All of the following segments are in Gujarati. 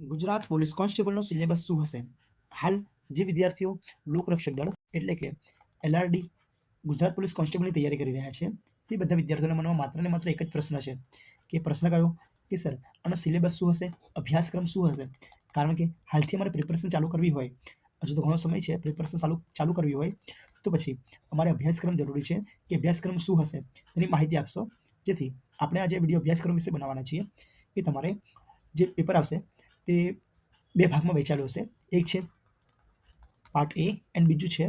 ગુજરાત પોલીસ કોન્સ્ટેબલનો સિલેબસ શું હશે? હાલ જે વિદ્યાર્થીઓ લોકરક્ષક દળ એટલે કે LRD ગુજરાત પોલીસ કોન્સ્ટેબલની તૈયારી કરી રહ્યા છે, તે બધા વિદ્યાર્થીઓના મનમાં માત્ર ને માત્ર એક જ પ્રશ્ન છે. કે પ્રશ્ન કયો? કે સર આનો સિલેબસ શું હશે? અભ્યાસક્રમ શું હશે? કારણ કે હાલથી અમારે પ્રિપેરેશન ચાલુ કરવી હોય, હજુ તો ઘણો સમય છે પ્રિપેરેશન ચાલુ કરવી હોય, તો પછી અમારે અભ્યાસક્રમ જરૂરી છે. કે અભ્યાસક્રમ શું હશે તેની માહિતી આપશો, જેથી આપણે આજે વિડીયો અભ્યાસક્રમ વિશે બનાવવાના છીએ. કે તમારે જે પેપર આવશે તે બે ભાગમાં વહેંચાયેલું હશે. એક છે પાર્ટ એ એન્ડ બીજું છે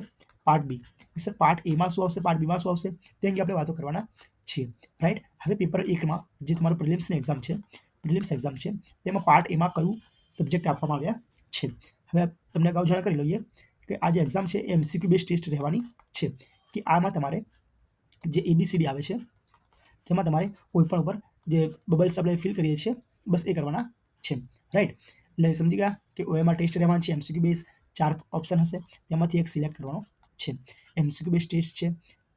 પાર્ટ બી. સર પાર્ટ એમાં શું આવશે, પાર્ટ બીમાં શું આવશે, તે અંગે આપણે વાતો કરવાના છીએ. રાઈટ. હવે પેપર એકમાં જે તમારું પ્રિલિમ્સની એક્ઝામ છે, પ્રિલિમ્સ એક્ઝામ છે, તેમાં પાર્ટ એમાં કયું સબ્જેક્ટ આપવામાં આવ્યા છે. હવે તમને અગાઉ જાણ કરી લઈએ કે આ જે એક્ઝામ છે એ MCQ બેઝ ટેસ્ટ રહેવાની છે. કે આમાં તમારે જે ABCD આવે છે તેમાં તમારે કોઈ પણ ઉપર જે બબલ્સ આપણે ફિલ કરીએ છીએ બસ એ કરવાના છે. રાઈટ. એટલે સમજી ગયા કે OMR ટેસ્ટ રહેવાના છે. MCQ બેઝ 4 ઓપ્શન હશે, તેમાંથી એક સિલેક્ટ કરવાનો છે. MCQ બેઝ ટેસ્ટ છે.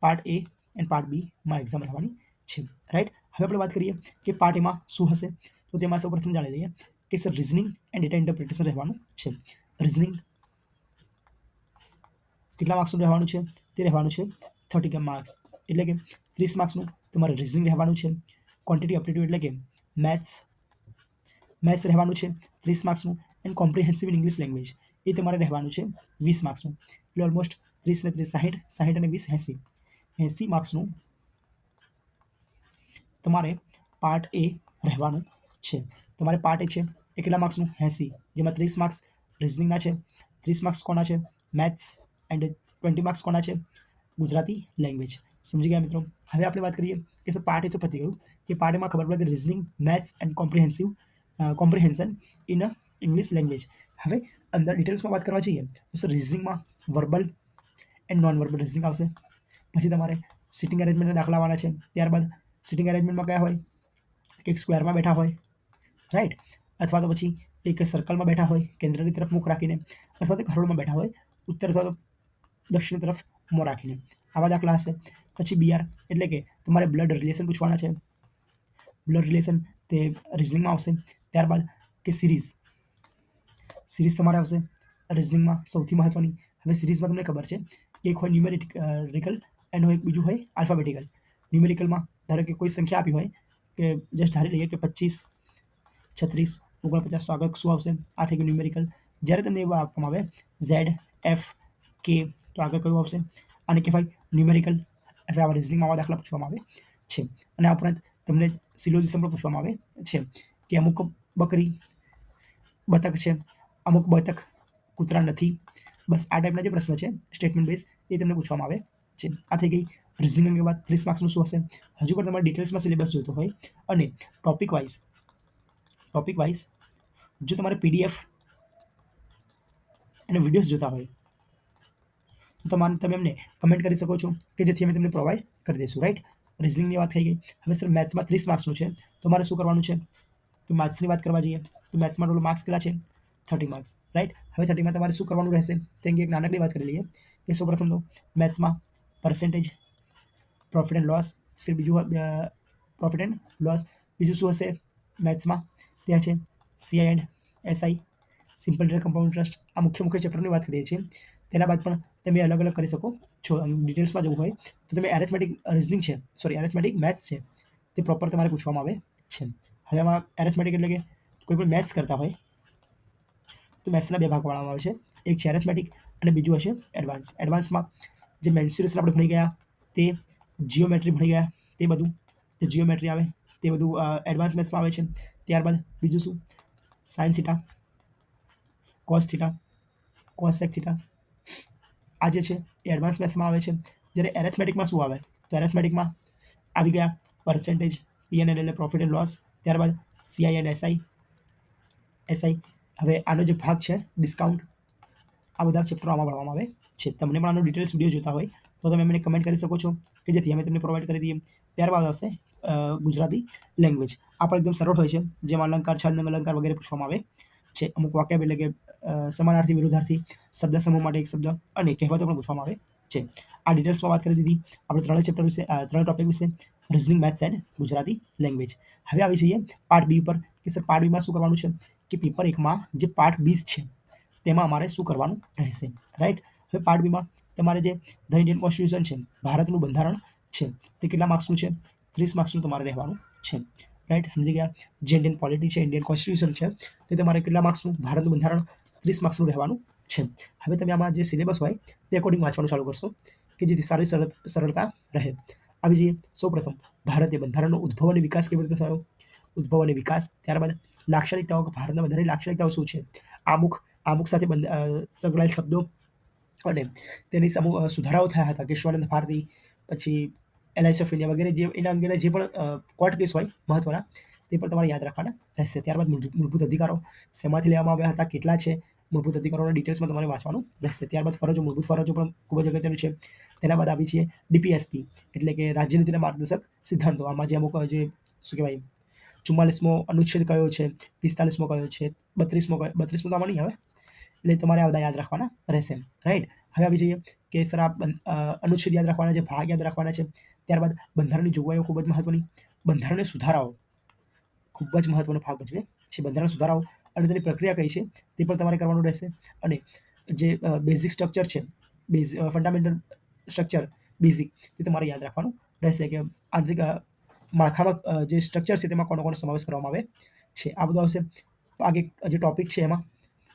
Part A and part B માં એક્ઝામ રહેવાની છે. રાઈટ. હવે આપણે વાત કરીએ કે પાર્ટ એમાં શું હશે, તો તેમાં સૌપ્રથમ જાણી લઈએ કે sir reasoning and data interpretation રહેવાનું છે. રિઝનિંગ કેટલા માર્ક્સનું રહેવાનું છે? તે રહેવાનું છે 30 માર્ક્સ, એટલે કે 30 માર્ક્સનું તમારે રિઝનિંગ રહેવાનું છે. ક્વોન્ટિટી એપ્ટિટ્યૂડ એટલે કે મેથ્સ રહેવાનું છે 30 માર્ક્સનું. And comprehensive in English language એ તમારે રહેવાનું છે 20 માર્ક્સનું. એટલે ઓલમોસ્ટ 30 ને 30 60, 60 અને 20 80, 80 માર્ક્સનું તમારે પાર્ટ એ રહેવાનું છે. તમારે પાર્ટ એ છે એ કેટલા માર્ક્સનું? 80, જેમાં 30 માર્ક્સ રિઝનિંગના છે, 30 માર્ક્સ કોના છે? મેથ્સ. એન્ડ 20 માર્ક્સ કોના છે? ગુજરાતી લેંગ્વેજ. સમજી ગયા મિત્રો? હવે આપણે વાત કરીએ કે સર પાર્ટ એ તો પતી ગયું. કે પાર્ટ એમાં ખબર પડે કે reasoning, maths and comprehension in English language. હવે અંદર ડિટેલ્સમાં વાત કરવા જઈએ તો સર રિઝનિંગમાં verbal and non verbal reasoning આવશે. પછી તમારે સિટિંગ અરેન્જમેન્ટના દાખલા આવવાના છે. ત્યારબાદ સિટિંગ અરેન્જમેન્ટમાં કયા હોય કે એક સ્ક્વેરમાં બેઠા હોય, રાઈટ, અથવા તો પછી એક સર્કલમાં બેઠા હોય કેન્દ્રની તરફ મુખ રાખીને, અથવા તો હરોળમાં બેઠા હોય ઉત્તર અથવા તો દક્ષિણ તરફ મોં રાખીને, આવા દાખલા હશે. પછી BR એટલે કે તમારે બ્લડ રિલેશન પૂછવાના છે. બ્લડ રિલેશન તે રિઝનિંગમાં આવશે. ત્યારબાદ કે સિરીઝ તમારે આવશે રિઝનિંગમાં સૌથી મહત્વની. હવે સિરીઝમાં તમને ખબર છે કે એક હોય ન્યુમેરિકલ એન્ડ એક બીજું હોય આલ્ફાબેટિકલ. ન્યુમેરિકલમાં ધારો કે કોઈ સંખ્યા આપી હોય કે જસ્ટ ધારી લઈએ કે 25, 36, 49, તો આગળ શું આવશે? આ થઈ ગયું ન્યુમેરિકલ. જ્યારે તમને એવા આપવામાં આવે ZFK, તો આગળ કયું આવશે? આને કહેવાય ન્યુમેરિકલ. હવે આવા રિઝનિંગમાં આવા દાખલા પૂછવામાં આવે છે. અને આ ઉપરાંત તમને સિલોજિઝમ પણ પૂછવામાં આવે છે કે અમુક બકરી બતક છે, અમુક બતક કૂતરા નથી. બસ આ ટાઈપના જે પ્રશ્ન છે સ્ટેટમેન્ટ બેઝ એ તમને પૂછવામાં આવે છે. આ થઈ ગઈ રિઝનિંગ અંગે વાત. 30 માર્ક્સનું શું હશે? હજુ પણ તમારે ડિટેલ્સમાં સિલેબસ જોઈતો હોય અને ટોપિક વાઇઝ જો તમારે PDF અને વિડીયોઝ જોતા હોય તો તમે અમને કમેન્ટ કરી શકો છો કે જેથી અમે તમને પ્રોવાઈડ કરી દઈશું. રાઈટ. રિઝનિંગની વાત થઈ ગઈ. હવે સર મેથ્સમાં 30 માર્ક્સનું છે, તો મારે શું કરવાનું છે? કે મેથ્સની વાત કરવા જઈએ તો મેથ્સમાં ટોટલ માર્ક્સ કેટલા છે? 30 માર્ક્સ. રાઈટ. હવે 30માં તમારે શું કરવાનું રહેશે તે અંગે એક નાનકડી વાત કરી લઈએ કે સૌપ્રથમ તો મેથ્સમાં પર્સન્ટેજ, પ્રોફિટ એન્ડ લોસ, ફિર બીજું પ્રોફિટ એન્ડ લોસ. બીજું શું હશે મેથ્સમાં? ત્યાં છે CI and SI, simple interest, compound interest. આ મુખ્ય ચેપ્ટરની વાત કરીએ છીએ. તેના બાદ પણ તમે અલગ અલગ કરી શકો છો. ડિટેલ્સમાં જવું હોય તો તમે એરેથમેટિક મેથ્સ છે તે પ્રોપર તમારે પૂછવામાં આવે છે. હવે આમાં એરેથમેટિક એટલે કે કોઈ પણ મેથ્સ કરતા હોય તો મેથ્સના બે ભાગ પાડવામાં આવે છે. એક છે એરેથમેટિક અને બીજું હશે એડવાન્સ. એડવાન્સમાં જે મેન્સ્યુરેશન આપણે ભણી ગયા, તે જીઓમેટ્રી ભણી ગયા, તે બધું જે જીઓમેટ્રી આવે તે બધું એડવાન્સ મેથ્સમાં આવે છે. ત્યારબાદ બીજું શું? Sine theta, cos theta, cosec theta, આ જે છે એ એડવાન્સ મેથ્સમાં આવે છે. જ્યારે એરેથમેટિકમાં શું આવે? તો એરેથમેટિકમાં આવી ગયા પર્સન્ટેજ, P&L એટલે પ્રોફિટ એન્ડ લોસ. ત્યારબાદ CI એન્ડ SI. હવે આનો જે ભાગ છે ડિસ્કાઉન્ટ, આ બધા ચેપ્ટરો આમાં ભણવામાં આવે છે. તમને પણ આનો ડિટેલ્સ વિડીયો જોતા હોય તો તમે અમને કમેન્ટ કરી શકો છો કે જેથી અમે તમને પ્રોવાઈડ કરી દઈએ. ત્યારબાદ આવશે ગુજરાતી લેંગ્વેજ. આ પણ એકદમ સરળ હોય છે, જેમાં અલંકાર, છંદ, અલંકાર વગેરે પૂછવામાં આવે છે. અમુક વાક્ય એટલે કે સમાનાર્થી, વિરોધાર્થી, શબ્દ સમૂહ માટે એક શબ્દ અને કહેવતો પણ પૂછવામાં આવે છે. આ ડિટેલ્સમાં વાત કરી દીધી આપણે ત્રણેય ચેપ્ટર વિશે, ત્રણ ટોપિક વિશે, reasoning, maths and Gujarati language. હવે આવી જઈએ પાર્ટ બી ઉપર કે સર પાર્ટ બીમાં શું કરવાનું છે? કે પેપર 1માં જે પાર્ટ 20 છે તેમાં અમારે શું કરવાનું રહેશે, રાઈટ? હવે પાર્ટ બીમાં તમારે જે ધ ઇન્ડિયન કોન્સ્ટિટ્યુશન છે, ભારતનું બંધારણ છે, તે કેટલા માર્ક્સનું છે? 30 માર્ક્સનું તમારે રહેવાનું છે, રાઈટ? સમજી ગયા? જે ઇન્ડિયન પોલિટી છે, ઇન્ડિયન કોન્સ્ટિટ્યુશન છે, તે તમારે કેટલા માર્ક્સનું? ભારતનું બંધારણ 30 માર્ક્સનું રહેવાનું છે. હવે તમે આમાં જે સિલેબસ હોય તે અકોર્ડિંગ વાંચવાનું ચાલુ કરશો કે જેથી સારી સરળતા રહે. આવી જઈએ સૌપ્રથમ ભારતીય બંધારણનો ઉદ્ભવ અને વિકાસ કેવી રીતે થયો? ઉદ્ભવ અને વિકાસ, ત્યારબાદ લાક્ષણિકતાઓ, કે ભારતના બંધારણની લાક્ષણિકતાઓ શું છે? આમુખ સાથે સંકળાયેલ શબ્દો અને તેની સુધારાઓ થયા હતા. કેશવાનંદ ભારતી, પછી એલઆઈસી ઓફ ઇન્ડિયા વગેરે જે એના અંગેના જે પણ કોર્ટ કેસ હોય મહત્વના, તે પણ તમારે યાદ રાખવાના રહેશે. ત્યારબાદ મૂળભૂત અધિકારો શેમાંથી લેવામાં આવ્યા હતા, કેટલા છે? મૂળભૂત અધિકારોના ડિટેલ્સમાં તમારે વાંચવાનું રહેશે. ત્યારબાદ ફરજો, મૂળભૂત ફરજો પણ ખૂબ જ અગત્યનું છે. તેના બાદ આવી છીએ ડીપીએસપી, એટલે કે રાજ્યનીતિના માર્ગદર્શક સિદ્ધાંતો. આમાં જે અમુક જે શું કહેવાય 44મો અનુચ્છેદ કયો છે, 45મો કયો છે, 32મો તો આમાં નહીં આવે, એટલે તમારે આ બધા યાદ રાખવાના રહેશે, રાઈટ? હવે આવી જઈએ કે સર આ અનુચ્છેદ યાદ રાખવાના છે, ભાગ યાદ રાખવાના છે. ત્યારબાદ બંધારણની જોગવાઈઓ ખૂબ જ મહત્વની. બંધારણીય સુધારાઓ ખૂબ જ મહત્વનો ભાગ ભજવે છે. બંધારણ સુધારાઓ અને તેની પ્રક્રિયા કઈ છે તે પણ તમારે કરવાનું રહેશે. અને જે બેઝિક સ્ટ્રક્ચર છે, ફંડામેન્ટલ સ્ટ્રક્ચર બેઝિક, તે તમારે યાદ રાખવાનું રહેશે કે આંતરિક માળખામાં જે સ્ટ્રક્ચર છે તેમાં કોનો સમાવેશ કરવામાં આવે છે. આ બધું આવશે. આગે જે ટોપિક છે એમાં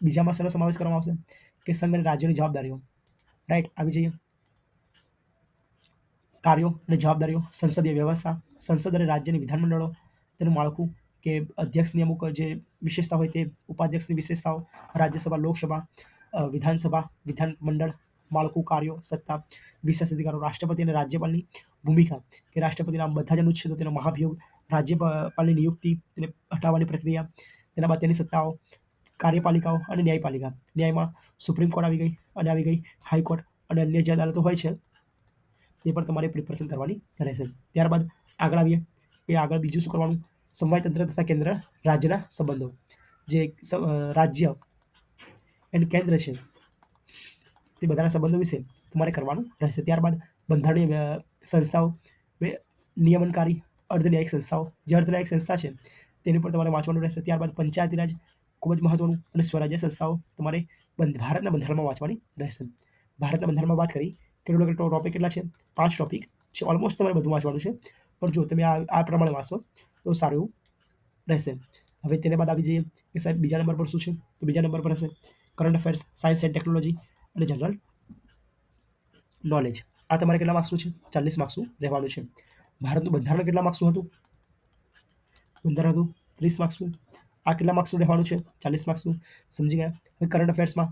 બીજામાં શેનો સમાવેશ કરવામાં આવશે કે સંઘ અને રાજ્યોની જવાબદારીઓ, રાઈટ? આવી જઈએ કાર્યો અને જવાબદારીઓ, સંસદીય વ્યવસ્થા, સંસદ અને રાજ્યની વિધાનમંડળો, તેનું માળખું, કે અધ્યક્ષની અમુક જે વિશેષતા હોય તે, ઉપાધ્યક્ષની વિશેષતાઓ, રાજ્યસભા, લોકસભા, વિધાનસભા, વિધાનમંડળ, માળખું, કાર્યો, સત્તા, વિશેષ અધિકારો, રાષ્ટ્રપતિ અને રાજ્યપાલની ભૂમિકા, કે રાષ્ટ્રપતિના બધા જ અનુચ્છેદો, તેનો મહાભિયોગ, રાજ્યપાલની નિયુક્તિ, તેને હટાવવાની પ્રક્રિયા, તેના બાદ તેની સત્તાઓ, કાર્યપાલિકાઓ અને ન્યાયપાલિકા. ન્યાયમાં સુપ્રીમ કોર્ટ આવી ગઈ, અને આવી ગઈ હાઈકોર્ટ, અને અન્ય જે અદાલતો હોય છે તે પણ તમારે પ્રિપરેશન કરવાની રહેશે. ત્યારબાદ આગળ આવીએ કે આગળ બીજું શું કરવાનું? સમવાય તંત્ર તથા કેન્દ્ર રાજ્યના સંબંધો. જે રાજ્ય એન્ડ કેન્દ્ર છે તે બધાના સંબંધો વિશે તમારે કરવાનું રહેશે. ત્યારબાદ બંધારણીય સંસ્થાઓ, નિયમનકારી, અર્ધન્યાયિક સંસ્થાઓ. જે અર્ધન્યાયિક સંસ્થા છે તેની પર તમારે વાંચવાનું રહેશે. ત્યારબાદ પંચાયતી રાજ ખૂબ જ મહત્વનું, અને સ્વરાજ્ય સંસ્થાઓ તમારે ભારતના બંધારણમાં વાંચવાની રહેશે. ભારતના બંધારણમાં વાત કરી કેટલો ટોપિક કેટલા છે? 5 ટોપિક છે. ઓલમોસ્ટ તમારે બધું વાંચવાનું છે, પણ જો તમે આ પ્રમાણે વાંચો તો સારું એવું રહેશે. હવે તેને બાદ આવી જઈએ કે સાહેબ બીજા નંબર પર શું છે? તો બીજા નંબર પર હશે current affairs, science and technology અને જનરલ નોલેજ. આ તમારે કેટલા માર્ક્સનું છે? 40 માર્ક્સનું રહેવાનું છે. ભારતનું બંધારણ કેટલા માર્ક્સનું હતું? બંધારણ હતું 30 માર્ક્સનું. આ કેટલા માર્ક્સનું રહેવાનું છે? 40 માર્ક્સનું. સમજી ગયા? હવે કરંટ અફેર્સમાં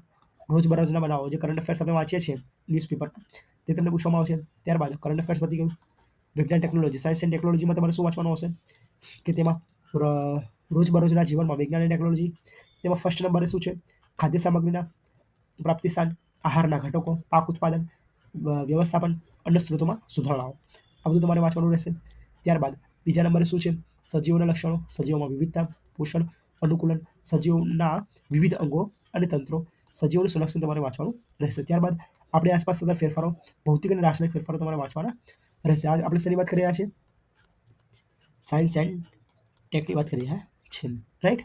રોજબરોજના બનાવો, જે કરંટ અફેર્સ આપણે વાંચીએ છીએ ન્યૂઝપેપર, તે તમને પૂછવામાં આવશે. ત્યારબાદ કરંટ અફેર્સ પતી ગયું. વિજ્ઞાન ટેકનોલોજી, સાયન્સ એન્ડ ટેકનોલોજીમાં તમારે શું વાંચવાનું હશે કે તેમાં રોજબરોજના જીવનમાં વિજ્ઞાન અને ટેકનોલોજી, તેમાં ફર્સ્ટ નંબરે શું છે? ખાદ્ય સામગ્રીના પ્રાપ્તિ સ્થાન, આહારના ઘટકો, પાક ઉત્પાદન, વ્યવસ્થાપન, અન્ય સ્ત્રોતોમાં સુધારણાઓ. આ બધું તમારે વાંચવાનું રહેશે. ત્યારબાદ બીજા નંબરે શું છે? સજીવોના લક્ષણો, સજીવોમાં વિવિધતા, પોષણ, અનુકૂલન, સજીવોના વિવિધ અંગો અને તંત્રો, સજીવોનું સંરક્ષણ તમારે વાંચવાનું રહેશે. ત્યારબાદ આપણી આસપાસ થતા ફેરફારો, ભૌતિક અને રાસાયણિક ફેરફારો તમારે વાંચવાના રહેશે. આજ આપણે શેની વાત કરી રહ્યા છીએ? સાયન્સ એન્ડ ટેકની વાત કરી રહ્યા છે, રાઈટ?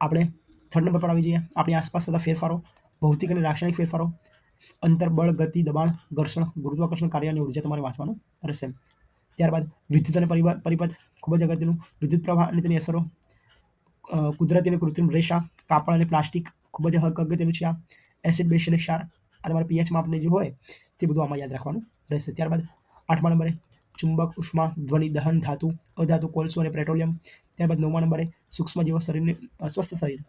આપણે થર્ડ નંબર પર આવી જઈએ. આપણી આસપાસ થતા ફેરફારો, ભૌતિક અને રાસાયણિક ફેરફારો, અંતર, બળ, ગતિ, દબાણ, ઘર્ષણ, ગુરુત્વાકર્ષણ કાર્ય અને ઉર્જા તમારે વાંચવાનું રહેશે. ત્યારબાદ વિદ્યુત અને પરિપથ, ખૂબ જ અગત્યનું. વિદ્યુત પ્રવાહ અને તેની અસરો, કુદરતી અને કૃત્રિમ રેસા, કાપડ અને પ્લાસ્ટિક, ખૂબ જ અગત્યનું છે. આ એસિડ, બેઝ અને ક્ષાર, આ તમારે પીએચ માપને જે હોય તે બધું આમાં યાદ રાખવાનું રહેશે. ત્યારબાદ 8મા નંબરે ચુંબક, ઉષ્મા, ધ્વનિ, દહન, ધાતુ, અધાતુ, કોલસો અને પેટ્રોલિયમ. ત્યારબાદ 9મા નંબરે સૂક્ષ્મ જીવો, શરીરને સ્વસ્થ શરીર,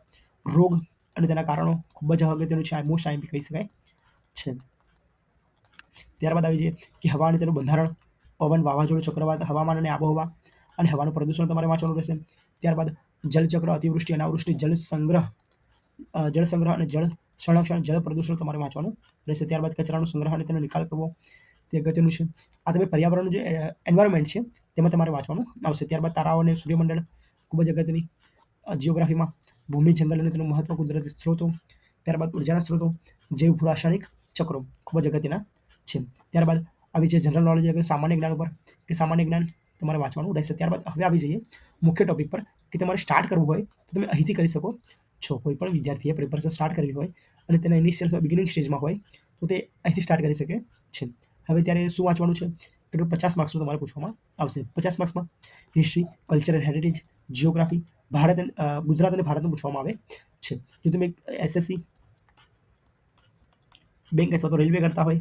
રોગ અને તેના કારણો, ખૂબ જ અગત્યનું છે. આ મોસ્ટ આઈએમપી કહી શકાય છે. ત્યારબાદ આવી જઈએ કે હવા અને તેનું બંધારણ, પવન, વાવાઝોડું, ચક્રવાત, હવામાન અને આબોહવા અને હવાનું પ્રદૂષણ તમારે વાંચવાનું રહેશે. ત્યારબાદ જલચક્ર, અતિવૃષ્ટિ, અનાવૃષ્ટિ, જળ સંગ્રહ અને જળ સંરક્ષણ, જળ પ્રદૂષણ તમારે વાંચવાનું રહેશે. ત્યારબાદ કચરાનો સંગ્રહ અને તેનો નિકાલ કરવો, તે અગત્યનું છે. આ તમે પર્યાવરણનું જે એન્વાયરમેન્ટ છે તેમાં તમારે વાંચવાનું આવશે. ત્યારબાદ તારાઓ અને સૂર્યમંડળ, ખૂબ જ અગત્યની. જિયોગ્રાફીમાં ભૂમિ, જંગલ અને તેનું મહત્વ, કુદરતી સ્ત્રોતો. ત્યારબાદ ઉર્જાના સ્ત્રોતો, જૈવ રાસાયણિક ચક્રો, ખૂબ જ અગત્યના છે. ત્યારબાદ આવી છે જનરલ નોલેજ, એટલે સામાન્ય જ્ઞાન ઉપર, કે સામાન્ય જ્ઞાન તમારે વાંચવાનું રહેશે. ત્યારબાદ હવે આવી જઈએ મુખ્ય ટોપિક પર કે તમારે સ્ટાર્ટ કરવું હોય તો તમે અહીંથી કરી શકો છો. કોઈ પણ વિદ્યાર્થીએ પ્રિપરેશન સ્ટાર્ટ કરવી હોય અને તેના ઇનિશિયલ અથવા બિગિનિંગ સ્ટેજમાં હોય તો તે અહીંથી સ્ટાર્ટ કરી શકે છે. હવે ત્યારે શું વાંચવાનું છે? કેટલું 50 માર્ક્સનું તમારે પૂછવામાં આવશે. 50 માર્ક્સમાં history, cultural heritage, geography, Gujarat અને ભારતનું પૂછવામાં આવે છે. જો તમે એસએસસી, બેંક અથવા તો રેલવે કરતા હોય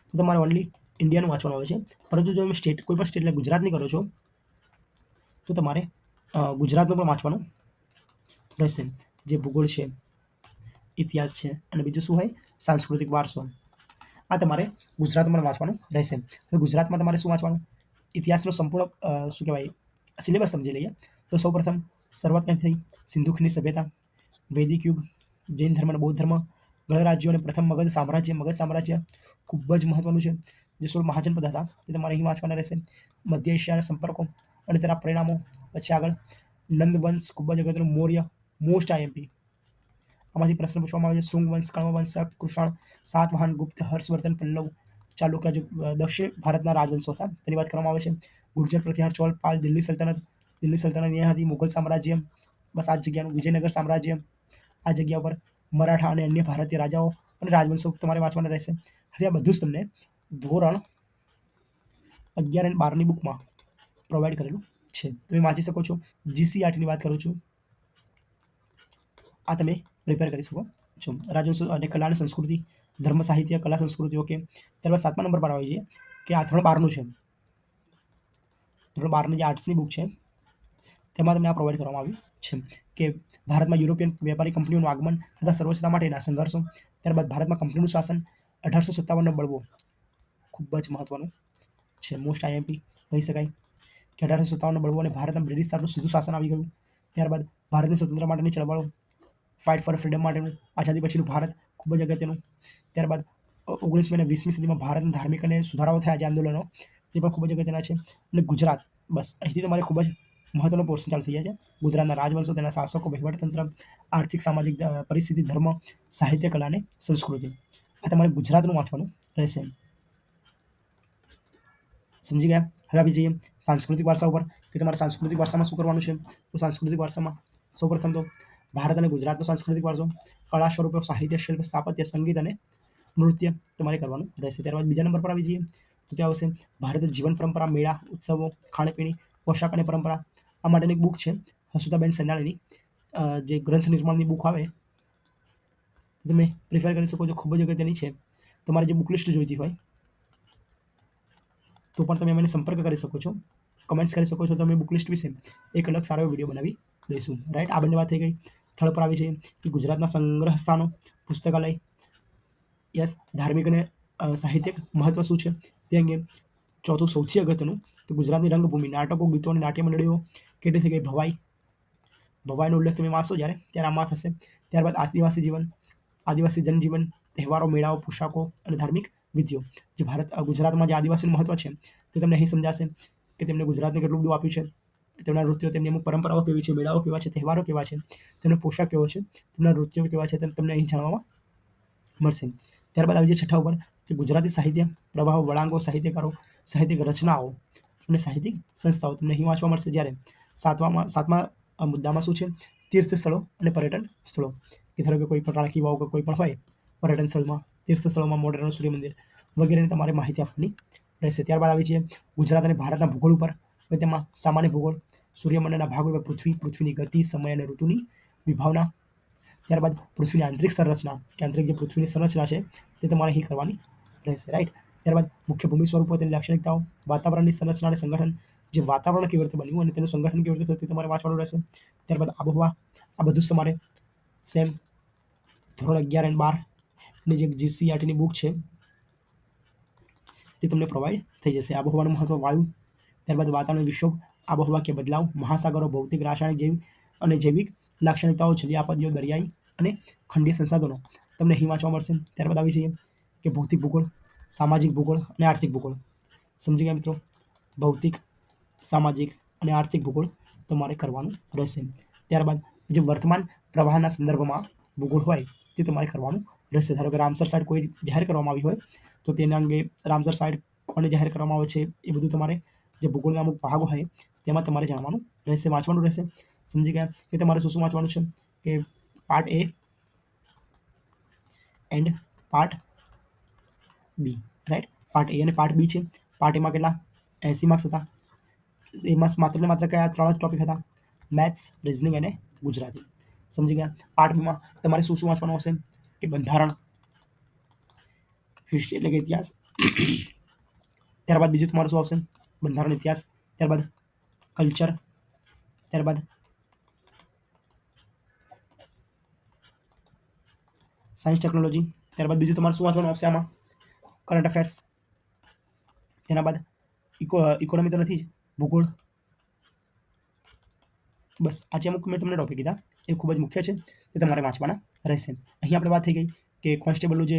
તો તમારે ઓનલી ઇન્ડિયાનું વાંચવાનું આવે છે. પરંતુ જો તમે કોઈ પણ સ્ટેટ એટલે ગુજરાતની કરો છો તો તમારે ગુજરાતનું પણ વાંચવાનું રહેશે. જે ભૂગોળ છે, ઇતિહાસ છે અને બીજું શું હોય? સાંસ્કૃતિક વારસો. આ તમારે ગુજરાતમાં વાંચવાનું રહેશે. હવે ગુજરાતમાં તમારે શું વાંચવાનું? ઇતિહાસનો સંપૂર્ણ શું કહેવાય સિલેબસ સમજી લઈએ તો સૌપ્રથમ શરૂઆત ક્યાંથી થઈ? સિંધુ ખીણની સભ્યતા, વૈદિક યુગ, જૈન ધર્મ અને બૌદ્ધ ધર્મ, ગણરાજ્યો અને પ્રથમ મગધ સામ્રાજ્ય ખૂબ જ મહત્વનું છે. જે 16 મહાજનપદ હતા તે તમારે અહીં વાંચવાના રહેશે. મધ્ય એશિયાના સંપર્કો અને તેના પરિણામો. પછી આગળ નંદ વંશ, ખૂબ જ અગત્યનું. Maurya, most IMP. આમાંથી પ્રશ્ન પૂછવામાં આવે છે. શૃંગ વંશ, કણવ વંશ, કૃષણ, સાતવાહન, ગુપ્ત, હર્ષવર્ધન, પલ્લવ, ચાલુક્ય, જે દક્ષિણ ભારતના રાજવંશો હતા તેની વાત કરવામાં આવે છે. ગુર્જર પ્રતિહાર, ચોલ, પાલ, દિલ્હી સલ્તનત અહીંયા હતી. મુઘલ સામ્રાજ્ય, બસ આ જ જગ્યાનું. વિજયનગર સામ્રાજ્ય, આ જગ્યા પર મરાઠા અને અન્ય ભારતીય રાજાઓ અને રાજવંશો તમારે વાંચવાના રહેશે. હવે આ બધું જ તમને ધોરણ 11 અને 12ની બુકમાં પ્રોવાઈડ કરેલું છે. તમે વાંચી શકો છો. જીસીઆરટીની વાત કરું છું, આ તમે પ્રિપેર કરી શકો છો. રાજવંશો અને કલા અને સંસ્કૃતિ, ધર્મ સાહિત્ય, કલા સંસ્કૃતિ. ઓકે, ત્યારબાદ 7મા નંબર પર આવી જઈએ કે આ ધોરણ 12નું છે. ધોરણ 12ની જે આર્ટ્સની બુક છે તેમાં તમને આ પ્રોવાઈડ કરવામાં આવ્યું છે કે ભારતમાં યુરોપિયન વેપારી કંપનીઓનું આગમન તથા સર્વોચ્ચતા માટેના સંઘર્ષો. ત્યારબાદ ભારતમાં કંપનીનું શાસન, 1857નો બળવો, ખૂબ જ મહત્વનું છે. મોસ્ટ આઈએમપી કહી શકાય કે 1857નો બળવો અને ભારતમાં બ્રિટિશ શાસનનું સીધું શાસન આવી ગયું. ત્યારબાદ ભારતની સ્વતંત્ર માટેની ચળવળો, ફાઇટ ફોર ફ્રીડમ માટેનું, આઝાદી પછીનું ભારત, ખૂબ જ અગત્યનું. ત્યારબાદ 19મી અને 20મી સદીમાં ભારતના ધાર્મિક અને સુધારાઓ થયા જે આંદોલનો, તે પણ ખૂબ જ અગત્યના છે. અને ગુજરાત, બસ અહીંથી તમારે ખૂબ જ મહત્વનો પોર્શન ચાલુ થઈ જાય છે. ગુજરાતના રાજવંશો, તેના શાસકો, વહીવટતંત્ર, આર્થિક સામાજિક પરિસ્થિતિ, ધર્મ, સાહિત્ય, કલા અને સંસ્કૃતિ. આ તમારે ગુજરાતનું વાંચવાનું રહેશે. સમજી ગયા? હવે આવી જઈએ સાંસ્કૃતિક વારસા ઉપર કે તમારે સાંસ્કૃતિક વારસામાં શું કરવાનું છે. તો સાંસ્કૃતિક વારસામાં સૌપ્રથમ તો ભારત અને ગુજરાતનો સાંસ્કૃતિક વારસો, કળા સ્વરૂપો, સાહિત્ય, શિલ્પ, સ્થાપત્ય, સંગીત અને નૃત્ય તમારે કરવાનું રહેશે. ત્યારબાદ બીજા નંબર પર આવી જઈએ તો ત્યાં આવશે ભારતીય જીવન પરંપરા, મેળા, ઉત્સવો, ખાણીપીણી, પોશાક અને પરંપરા. આ માટેની એક બુક છે હસુતાબેન સેનાણીની, જે ગ્રંથ નિર્માણની બુક આવે તમે પ્રિફર કરી શકો છો. ખૂબ જ અગત્યની છે. તમારે જે બુક લિસ્ટ જોઈતી હોય તો પણ તમે મને સંપર્ક કરી શકો છો, કમેન્ટ્સ કરી શકો છો. તો અમે બુક લિસ્ટ વિશે એક અલગ સારો વિડીયો બનાવી દઈશું. રાઈટ, આ બંને વાત થઈ ગઈ. થર્ડ પર આવી છે કે ગુજરાતના સંગ્રહ સ્થાનો, પુસ્તકાલય, યસ, ધાર્મિક અને સાહિત્યિક મહત્વ શું છે તે અંગે. ચોથું સૌથી અગત્યનું કે ગુજરાતની રંગભૂમિ, નાટકો, ગીતો અને નાટ્ય મંડળીઓ કેટલી થઈ ગઈ. ભવાઈનો ઉલ્લેખ તમે વાંચો ત્યારે આમાં થશે. ત્યારબાદ આદિવાસી જીવન, આદિવાસી જનજીવન, તહેવારો, મેળાઓ, પોશાકો અને ધાર્મિક વિધિઓ. જે ગુજરાતમાં જે આદિવાસીનું મહત્વ છે તે તમને અહીં સમજાશે કે તેમને ગુજરાતને કેટલું બધું આપ્યું છે. તેમના નૃત્યો, તેમની અમુક પરંપરાઓ કેવી છે, મેળાઓ કેવા છે, તહેવારો કેવા છે, તેમનો પોશાક કેવો છે, તેમના નૃત્યો કેવા છે, તમને અહીં જાણવામાં મળશે. ત્યારબાદ આવી જાય છઠ્ઠા ઉપર કે ગુજરાતી સાહિત્ય, પ્રવાહો, વળાંકો, સાહિત્યકારો, સાહિત્યિક રચનાઓ અને સાહિત્યિક સંસ્થાઓ તમને અહીં વાંચવા મળશે. જ્યારે સાતમા મુદ્દામાં શું છે? તીર્થ સ્થળો અને પર્યટન સ્થળો. કે ધારો કે કોઈ પણ રાણકી વાવ કે કોઈ પણ હોય પર્યટન સ્થળમાં, તીર્થ સ્થળોમાં મોઢેરાનું સૂર્ય મંદિર વગેરેની તમારે માહિતી આપવાની રહેશે. ત્યારબાદ આવી છે ગુજરાત અને ભારતના ભૂગોળ ઉપર કે તેમાં સામાન્ય ભૂગોળ, સૂર્યમંડળના ભાગ ઉપર પૃથ્વી, પૃથ્વીની ગતિ, સમય અને ઋતુની વિભાવના. ત્યારબાદ પૃથ્વીની આંતરિક સંરચના કે આંતરિક જે પૃથ્વીની સંરચના છે તે તમારે અહીં કરવાની રહેશે. રાઈટ, ત્યારબાદ મુખ્ય ભૂમિ સ્વરૂપો, તેની લાક્ષણિકતાઓ, વાતાવરણની સંરચના અને સંગઠન, જે વાતાવરણ કેવી રીતે બન્યું અને તેનું સંગઠન કેવી રીતે થયું તે તમારે વાંચવાનું રહેશે. ત્યારબાદ આબોહવા, આ બધું જ તમારે સેમ ધોરણ 11 અને 12ની જે જીસીઆરટીની બુક છે તે તમને પ્રોવાઈડ થઈ જશે. આબોહવાનું મહત્વ, વાયુ, ત્યારબાદ વાતાવરણ, વિક્ષોભ, આબોહવા કે બદલાવ, મહાસાગરો, ભૌતિક, રાસાયણિક, જૈવિક અને જૈવિક લાક્ષણિકતાઓ, જલીય આપત્તિઓ, દરિયાઈ અને ખંડીય સંસાધનો તમને અહીં વાંચવા મળશે. ત્યારબાદ આવી જઈએ કે ભૌતિક ભૂગોળ, સામાજિક ભૂગોળ અને આર્થિક ભૂગોળ. સમજી ગયા મિત્રો? ભૌતિક, સામાજિક અને આર્થિક ભૂગોળ તમારે કરવાનું રહેશે. ત્યારબાદ જે વર્તમાન પ્રવાહના સંદર્ભમાં ભૂગોળ હોય તે તમારે કરવાનું રહેશે. ધારો કે રામસર સાઇટ કોઈ જાહેર કરવામાં આવી હોય તો તેના અંગે રામસર સાઇટ કોને જાહેર કરવામાં આવે છે એ બધું તમારે જે ભૂગોળના અમુક ભાગો હોય તેમાં તમારે જાણવાનું રહેશે, વાંચવાનું રહેશે. સમજી ગયા કે તમારે શું શું વાંચવાનું છે? કે part A and part B, right? Part A અને પાર્ટ બી છે. પાર્ટ એમાં કેટલા 80 માર્ક્સ હતા. એમાં માત્ર ને માત્ર કયા 3 જ ટોપિક હતા? મેથ્સ, રીઝનિંગ અને ગુજરાતી. સમજી ગયા? પાર્ટ બીમાં તમારે શું શું વાંચવાનું હશે? કે બંધારણ, હિસ્ટ્રી એટલે કે ઇતિહાસ. ત્યારબાદ બીજું તમારું શું આવશે? બંધારણ, ઇતિહાસ. ત્યારબાદ કલ્ચર. ત્યારબાદ સાયન્સ, ટેકનોલોજી. ત્યારબાદ બીજું તમારે શું વાંચવાનું આવશે આમાં? Current affairs. તેના બાદ ઇકોનોમી તો નથી જ, ભૂગોળ. બસ આ જે અમુક મેં તમને ટોપિક કીધા એ ખૂબ જ મુખ્ય છે, તે તમારે વાંચવાના રહેશે. અહીં આપણે વાત થઈ ગઈ કે કોન્સ્ટેબલનું જે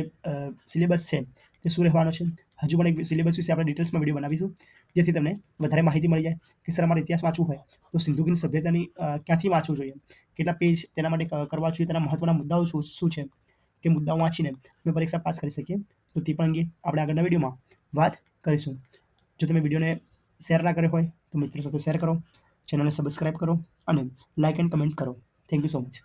સિલેબસ છે તે શું રહેવાનો છે. હજુ પણ એક સિલેબસ વિશે આપણે ડિટેલ્સમાં વિડીયો બનાવીશું, જેથી તમને વધારે માહિતી મળી જાય કે સર અમારે ઇતિહાસ વાંચવું હોય તો સિંધુકીની સભ્યતાની ક્યાંથી વાંચવું જોઈએ, કેટલા પેજ તેના માટે કરવા જોઈએ, તેના મહત્વના મુદ્દાઓ શું છે, કે મુદ્દાઓ વાંચીને અમે પરીક્ષા પાસ કરી શકીએ. તો તે પણ અંગે આપણે આગળના વિડીયોમાં વાત કરીશું. જો તમે વિડીયોને શેર ના કર્યો હોય તો મિત્રો સાથે શેર કરો, ચેનલને સબસ્ક્રાઇબ કરો અને લાઇક એન્ડ કમેન્ટ કરો. Thank you so much.